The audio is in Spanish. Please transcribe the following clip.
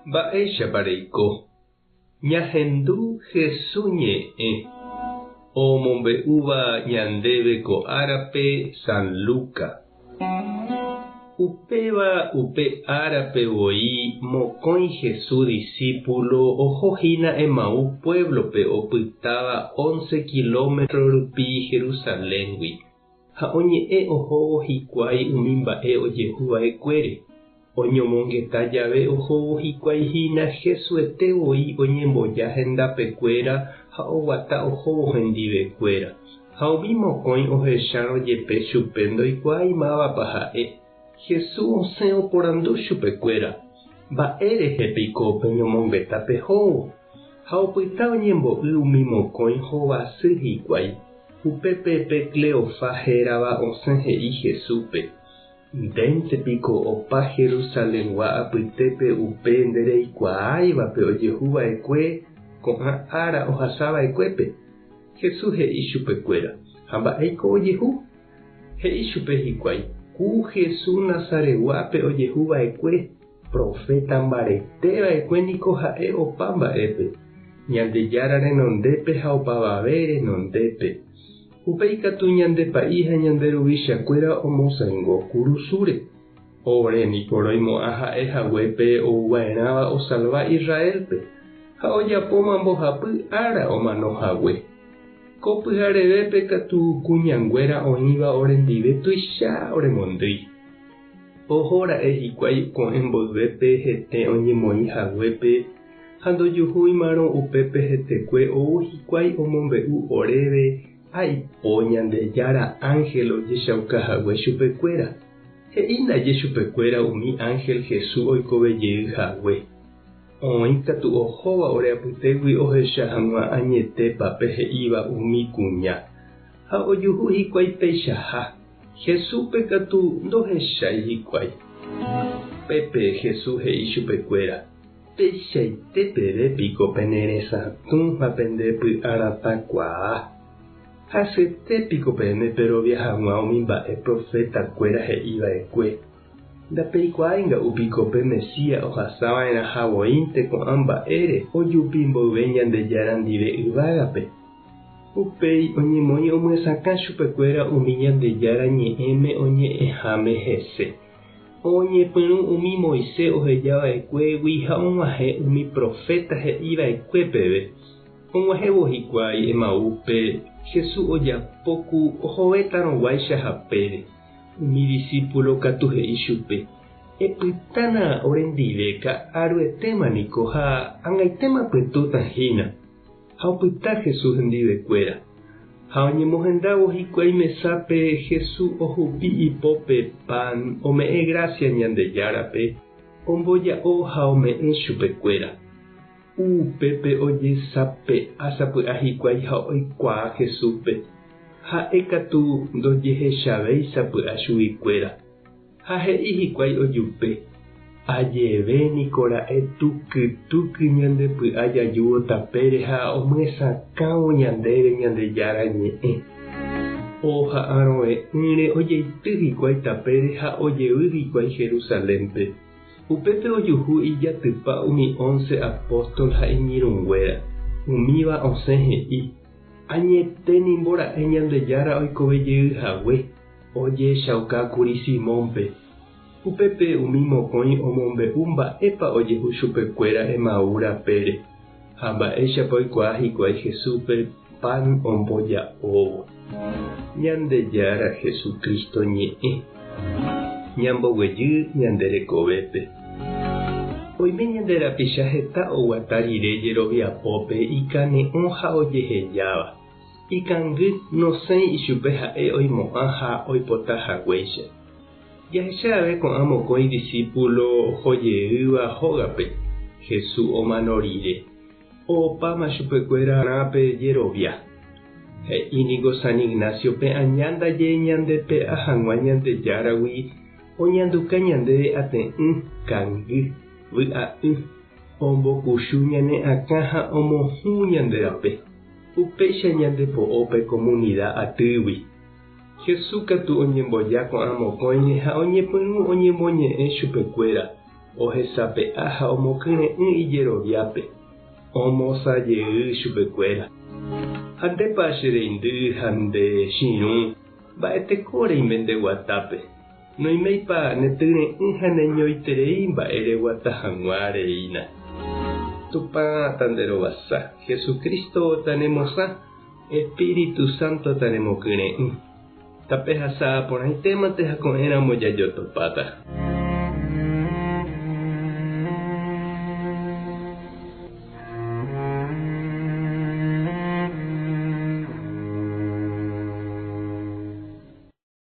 Mba'éichapareiko. Ñahendu Jesús ñe'ẽ omombe'úva ñandéve ko árape San Luca. Upéva upe árapevoi mokõi Jesús discípulo ohohína Emaú pueblope opytáva 11 kilómetros rupi Jerusaléngui. Ha oñe'ẽ ohóvo hikuái umi mba'e ojehuva'ekuére. Oñomongeta jave ohóvo hikuaihína Jesús'etevoi oñemboja hendapekuéra ha oguata ohóvo hendivekuéra. Ha umi mokõi ohecharõ jepe chupe ndoikuaái mávapa ha'e. Jesús osẽ oporandu chupekuéra. Mba'érehepiko peñomongeta pehóvo. Ha opyta oñembo'y umi mokõi hovasy hikuái. Upépe Cleofás hérava osẽ he'i Jesúspe. Ndéntepiko opa Jerusaléngua apytépe upe ndereikuaáivape ojehuva'ekue ko'ã ára ohasava'ekuépe. Jesús he'i chupekuéra. Ha mba'éiko ojehu? He'i chupe hikuái. Ku Jesús Nazareguápe ojehuva'ekue, profeta mbareteva'ekue niko ha'e opa mba'épe. Ñandejára renondépe ha opavave renondépe. Upéikatu ñandepa'i ha ñanderuvichakuéra omosãingo kurusúre. Ore niko roimo'ã ha'e haguépe ouva'erãva osalva Israelpe. Ha ojapóma mbohapy ára omanohague. Ko pyharevépe katu kuñanguéra oĩva orendive tuicha oremondýi. Ohóra'e hikuái ko'ẽ mboyvépe hete oñemoĩ haguépe ha ndojuhúimarõ upépe hetekue ou hikuái omombe'u oréve aipo Ñandejára ángel ojechaukahague chupekuéra. He'i ndaje chupekuéra umi ángel Jesús oikovejeyhague. Oĩkatu ohóva ore apytégui ohecha hag̃ua añetépape he'íva umi kuña. Ha ojuhu hikuái péichaha. Jesúspe katu ndohechái hikuái. Pépe Jesús he'i chupekuéra. Péichaitépevépiko peneresãtũ ha pendépy aratakuaa. Hasẽtépiko peneperovia hag̃ua umi mba'e profetakuéra he'íva'ekue. Ndapeikuaái nga'upiko pe Mesías ohasava'erã havoínte ko'ã mba'ére ojupi mboyve Ñandejára ndive yvágape. Upéi oñemoĩ omyesãkã chupekuéra umi Ñandejára ñe'ẽme oñe'ẽháme hese. Oñepyrũ umi Moisés ohejava'ekuégui ha og̃uahẽ umi profeta he'íva'ekuépeve. Og̃uahẽvo hikuái Emaúpe Jesús ojapoku ohovétarõguáicha hapére. Umi discípulo katu he'i chupe. Epytána orendive ka'aruetéma niko ha ag̃aitéma pytũtahína. Ha opyta Jesús hendivekuéra. Ha oñemohendávo hikuái mesápe Jesús ohupi ipópe pan ome'ẽ gracia Ñandejárape, omboja'o ha ome'ẽ chupekuéra. Upépe ojesape'asapy'a hikuái ha oikuaa Jesúspe. Ha'e katu ndojehechavéi sapy'a chugui-kuéra. Ha he'i hikuái ojupe. Ajeve niko ra'e tukytuky ñandepy'a jajúvo tapére ha omyesãkávo ñandéve Ñandejára ñe'ẽ. Oha'ãrõe ýre ojeity hikuái tapére ha ojevy hikuái Jerusalénpe. Upépe ojuhu ijatypa umi 11 apóstol ha iñirũnguéra. Umíva osẽ he'i. Añeténimbora'e Ñandejára oikovejeyhague. Ojechaukákuri Simónpe. Upépe umi mokõi omombe'u mba'épa ojehu chupekuéra Emaú rapére. Ha mba'éichapa oikuaa hikuái Jesúspe pan omboja'óvo. Ñandejára Jesukristo ñe'ẽ. Ñamboguejy ñanderekovépe. Oime ñanderapicha heta oguata rire jeroviapópe ikane'õ ha ojehejáva. Ikangy nosẽi ichupe ha'e oimo'ã ha oipotahaguéicha. Jahechave ko'ã mokõi discípulo ohojeýva hógape. Jesús omano rire. Opáma chupekuéra rápe jerovia. He'íniko San Ignacio pe añándaje ñandepe'a hag̃ua Ñandejáragui oñanduka ñandéve ate'ỹ kangy vy'a'ỹ. Ombokuchu ñane akã ha omohũ ñanderape. Upéicha ñandepo'ópe comunidad atýgui. Jesús katu oñemboja ko'ã mokõire ha oñepyrũ oñemoñe'ẽ chupekuéra. ohesape aja omokýre ijeroviápe, omosajey chupekuéra. Ha ndépa che reindy ha nde chiru mba'eteko reime guatápe. Noimeipa netýre'ỹ ha neñoiterei mba'e reguata hag̃ua reína. Tupã tanderovasa, Jesucristo tanemosã, Espíritu Santo tanemokýre'ỹ. Tape hasã porãitémante ha ko'ẽramo jajotopáta.